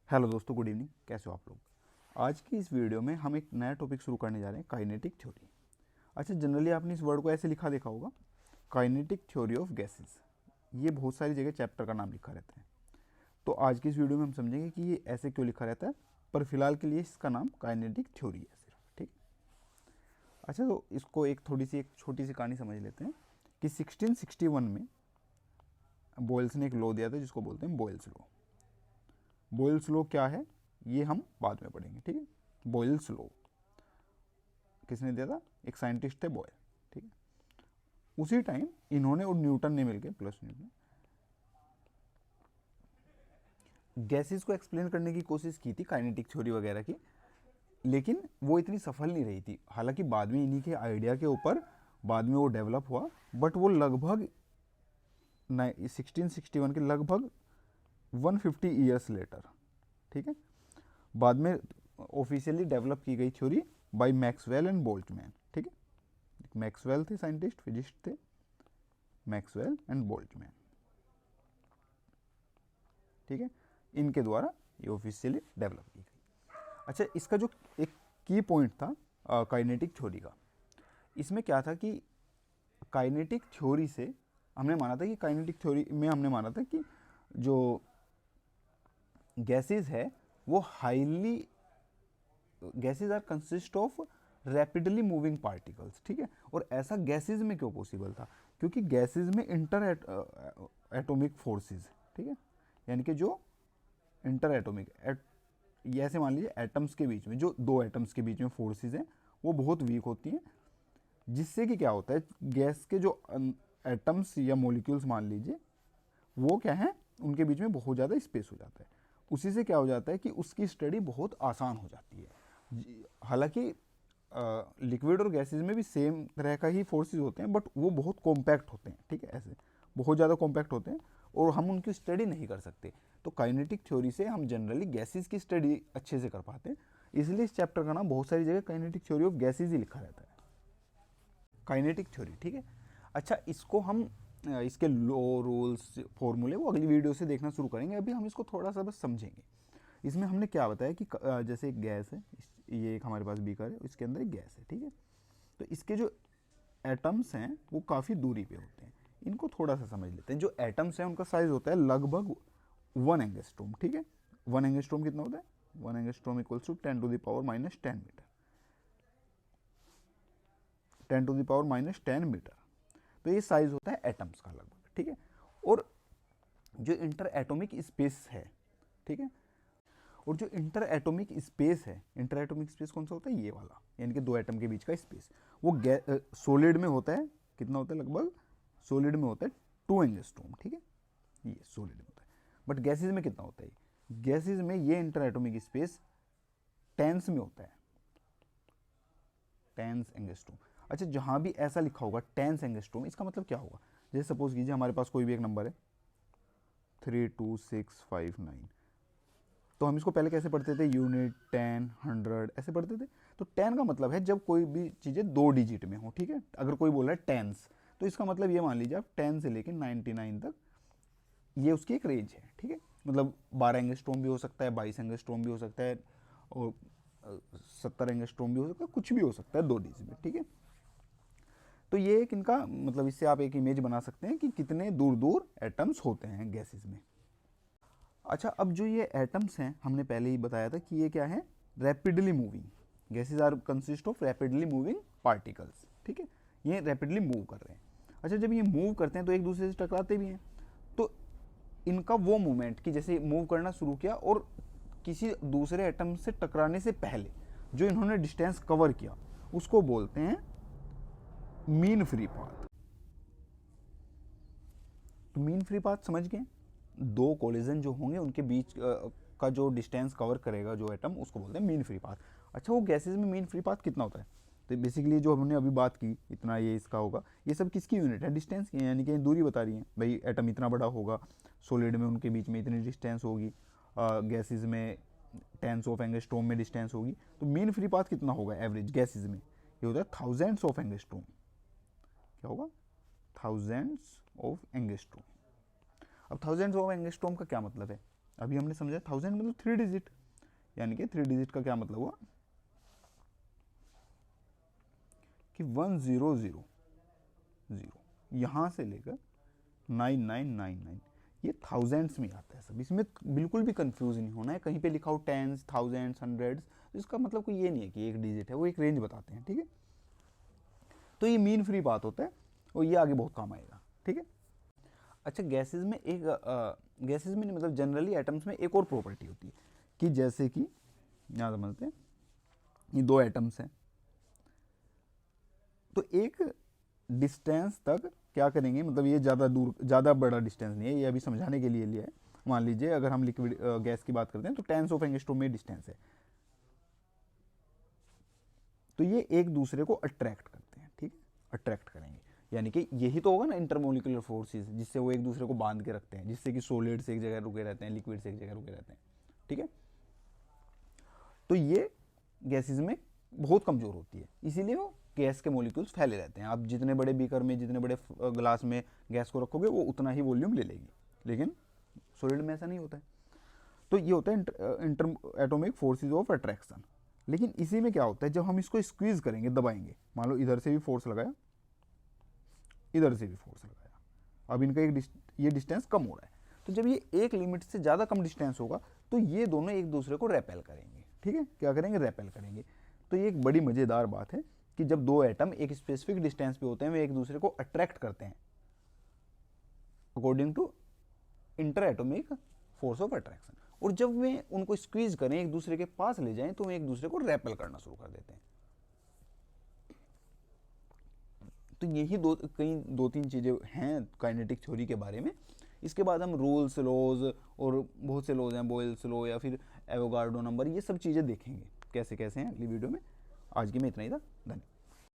Hello दोस्तों, good evening. कैसे हो आप लोग? आज की इस वीडियो में हम एक नया टॉपिक शुरू करने जा रहे हैं, काइनेटिक थ्योरी। अच्छा, जनरली आपने इस वर्ड को ऐसे लिखा देखा होगा, काइनेटिक थ्योरी ऑफ गैसेस। ये बहुत सारी जगह चैप्टर का नाम लिखा रहता है। तो आज की इस वीडियो में हम समझेंगे कि ये ऐसे क्यों लिखा रहता है, पर फिलहाल के लिए इसका नाम काइनेटिक थ्योरी है सिर्फ। ठीक। अच्छा, तो इसको एक छोटी सी कहानी समझ लेते हैं कि 1661 में बॉयल्स ने एक लॉ दिया था जिसको बोलते हैं बॉयल्स लॉ। बॉयल्स लॉ क्या है ये हम बाद में पढ़ेंगे। ठीक है। बॉयल्स लॉ किसने दिया था? एक साइंटिस्ट थे, बॉयल। ठीक है। उसी टाइम इन्होंने और न्यूटन ने मिलकर, प्लस न्यूटन, गैसेस को एक्सप्लेन करने की कोशिश की थी, काइनेटिक थ्योरी वगैरह की, लेकिन वो इतनी सफल नहीं रही थी। हालांकि बाद में इन्हीं के आइडिया के ऊपर बाद में वो डेवलप हुआ, बट वो लगभग 1661 के लगभग 150 ईयर्स लेटर, ठीक है, बाद में ऑफिशियली डेवलप की गई theory by Maxwell and Boltzmann. ठीक है। मैक्सवेल थे साइंटिस्ट, फिजिस्ट थे, मैक्सवेल एंड बोल्ट्जमैन। ठीक है। इनके द्वारा ये ऑफिशियली डेवलप की गई। अच्छा, इसका जो एक की पॉइंट था काइनेटिक थ्योरी का, इसमें क्या था कि काइनेटिक थ्योरी से हमने माना था कि काइनेटिक थ्योरी में हमने माना था कि जो गैसेस है वो highly, gases are consist of rapidly moving particles. ठीक है। और ऐसा गैसेज में क्यों पॉसिबल था? क्योंकि गैसेज में इंटर एटोमिक फोर्सेस, ठीक है, यानी कि जो इंटर एटोमिक, ये ऐसे मान लीजिए एटम्स के बीच में, जो दो एटम्स के बीच में फोर्सेस हैं वो बहुत वीक होती हैं, जिससे कि क्या होता है, गैस के जो एटम्स या मॉलिक्यूल्स मान लीजिए, वो क्या है, उनके बीच में बहुत ज़्यादा स्पेस हो जाता है। उसी से क्या हो जाता है कि उसकी स्टडी बहुत आसान हो जाती है। हालांकि लिक्विड और गैसेज में भी सेम तरह का ही फोर्सेस होते हैं, बट वो बहुत कॉम्पैक्ट होते हैं। ठीक है, ऐसे बहुत ज़्यादा कॉम्पैक्ट होते हैं और हम उनकी स्टडी नहीं कर सकते। तो काइनेटिक थ्योरी से हम जनरली गैसेज की स्टडी अच्छे से कर पाते हैं, इसलिए इस चैप्टर का नाम बहुत सारी जगह काइनेटिक थ्योरी ऑफ गैसेज ही लिखा रहता है, काइनेटिक थ्योरी। ठीक है। अच्छा, इसको हम इसके लॉ, रूल्स, फॉर्मूले वो अगली वीडियो से देखना शुरू करेंगे। अभी हम इसको थोड़ा सा बस समझेंगे। इसमें हमने क्या बताया कि जैसे एक गैस है, ये एक हमारे पास बीकर है, इसके अंदर एक गैस है। ठीक है। तो इसके जो एटम्स हैं वो काफ़ी दूरी पे होते हैं। इनको थोड़ा सा समझ लेते हैं। जो एटम्स हैं उनका साइज होता है लगभग 1 एंगस्ट्रोम। ठीक है। 1 एंगस्ट्रोम कितना होता है? 1 angstrom equals to 10⁻⁻10 metre. 10⁻⁻10 metre. तो ये साइज होता है एटम्स का लगभग। ठीक है। और जो इंटर एटॉमिक स्पेस है, ठीक है, और जो इंटर एटॉमिक स्पेस है, इंटर एटॉमिक स्पेस कौन सा होता है? ये वाला, यानी कि दो एटम के बीच का स्पेस, वो सॉलिड में होता है। कितना होता है? लगभग सॉलिड में होता है 2 एंगस्ट्रोम। ठीक है, ये सॉलिड में होता है। बट गैसेज में कितना होता है? गैसेज में ये इंटर एटॉमिक स्पेस टेंस में होता है, 10 एंगस्ट्रोम। अच्छा, जहां भी ऐसा लिखा होगा 10 एंगस्ट्रोम, इसका मतलब क्या होगा? जैसे सपोज कीजिए हमारे पास कोई भी एक नंबर है 32659, तो हम इसको पहले कैसे पढ़ते थे? यूनिट, 10, 100 ऐसे पढ़ते थे। तो 10 का मतलब है जब कोई भी चीज़ें 2 डिजिट में हो। ठीक है। अगर कोई बोल रहा है टेंस, तो इसका मतलब ये मान लीजिए आप 10 से लेकर 99 तक, ये उसकी एक रेंज है। ठीक है। मतलब 12 एंगस्ट्रोम भी हो सकता है, 22 एंगस्ट्रोम भी हो सकता है, और 70 एंगस्ट्रोम भी हो सकता है, कुछ भी हो सकता है 2 डिजिट में। ठीक है। तो ये एक इनका मतलब, इससे आप एक इमेज बना सकते हैं कि कितने दूर दूर एटम्स होते हैं गैसेस में। अच्छा, अब जो ये एटम्स हैं, हमने पहले ही बताया था कि ये क्या है? Rapidly moving gases are consist of rapidly moving particles. ठीक है। ये रैपिडली मूव कर रहे हैं। अच्छा, जब ये मूव करते हैं तो एक दूसरे से टकराते भी हैं। तो इनका वो मूवमेंट कि जैसे मूव करना शुरू किया और किसी दूसरे एटम से टकराने से पहले जो इन्होंने डिस्टेंस कवर किया, उसको बोलते हैं मीन फ्री पाथ। तो मीन फ्री पाथ समझ गए? दो कोलिजन जो होंगे उनके बीच का जो डिस्टेंस कवर करेगा जो एटम, उसको बोलते हैं मीन फ्री पाथ। अच्छा, वो गैसेज में मीन फ्री पाथ कितना होता है? तो बेसिकली जो हमने अभी बात की, इतना ये इसका होगा, ये सब किसकी यूनिट है? डिस्टेंस की, यानी कि दूरी बता रही है भाई। एटम इतना बड़ा होगा, सॉलिड में उनके बीच में इतनी डिस्टेंस होगी, गैसेज में टेंस ऑफ एंगस्ट्रोम में डिस्टेंस होगी। तो मीन फ्री पाथ कितना होगा एवरेज गैसेज में? ये होता है थाउजेंड्स ऑफ एंगस्ट्रोम। क्या होगा? Thousands of angstrom. अब थाउजेंड्स ऑफ एंगस्ट्रोम का क्या मतलब है? अभी हमने समझा 1000 मतलब 3 डिजिट, यानी कि 3 डिजिट का क्या मतलब हुआ कि 1000 यहाँ से लेकर 9999 ये थाउजेंड्स में आता है सब। इसमें बिल्कुल भी कंफ्यूज नहीं होना है, कहीं पे लिखा हो टेंस, थाउजेंड्स, हंड्रेड्स, तो इसका मतलब कोई ये नहीं है कि एक डिजिट है, वो एक रेंज बताते हैं, ठीक है। तो ये मीन फ्री बात होता है और ये आगे बहुत काम आएगा, ठीक है। अच्छा, गैसेज में एक गैसेज में नहीं मतलब जनरली एटम्स में एक और प्रॉपर्टी होती है कि जैसे कि यहाँ समझते हैं, ये 2 एटम्स हैं, तो एक डिस्टेंस तक क्या करेंगे, मतलब ये ज़्यादा दूर, ज़्यादा बड़ा डिस्टेंस नहीं है, ये अभी समझाने के लिए लिया है। मान लीजिए अगर हम लिक्विड गैस की बात करते हैं तो 10 ऑफ एंगस्ट्रोम में डिस्टेंस है, तो ये एक दूसरे को अट्रैक्ट करते हैं, ठीक है, अट्रैक्ट करेंगे, यानी कि यही तो होगा ना इंटरमोलिकुलर फोर्सेस, जिससे वो एक दूसरे को बांध के रखते हैं, जिससे कि सॉलिड से एक जगह रुके रहते हैं, लिक्विड से एक जगह रुके रहते हैं, ठीक है। तो ये गैसेज में बहुत कमज़ोर होती है, इसीलिए वो गैस के मॉलिक्यूल्स फैले रहते हैं। आप जितने बड़े बीकर में, जितने बड़े ग्लास में गैस को रखोगे वो उतना ही वॉल्यूम ले लेगी, लेकिन सॉलिड में ऐसा नहीं होता है। तो ये होता है inter atomic forces of attraction. लेकिन इसी में क्या होता है, जब हम इसको स्क्वीज करेंगे, दबाएंगे, मान लो इधर से भी फोर्स लगाया, इधर से भी फोर्स लगाया, अब इनका ये डिस्टेंस कम हो रहा है, तो जब ये एक लिमिट से ज़्यादा कम डिस्टेंस होगा तो ये दोनों एक दूसरे को रेपेल करेंगे, ठीक है, क्या करेंगे, रेपेल करेंगे। तो ये एक बड़ी मज़ेदार बात है कि जब 2 एटम एक स्पेसिफिक डिस्टेंस पे होते हैं, वे एक दूसरे को अट्रैक्ट करते हैं according to inter atomic force of attraction, और जब वे उनको स्क्वीज करें, एक दूसरे के पास ले जाएं, तो वे एक दूसरे को रेपेल करना शुरू कर देते हैं। तो यही कई 2-3 चीज़ें हैं काइनेटिक थ्योरी के बारे में। इसके बाद हम रूल्स, लॉज और बहुत से लॉज हैं, बॉयल्स लॉ या फिर एवोगाड्रो नंबर, ये सब चीज़ें देखेंगे कैसे कैसे हैं अगली वीडियो में। आज की में इतना ही था, धन्यवाद।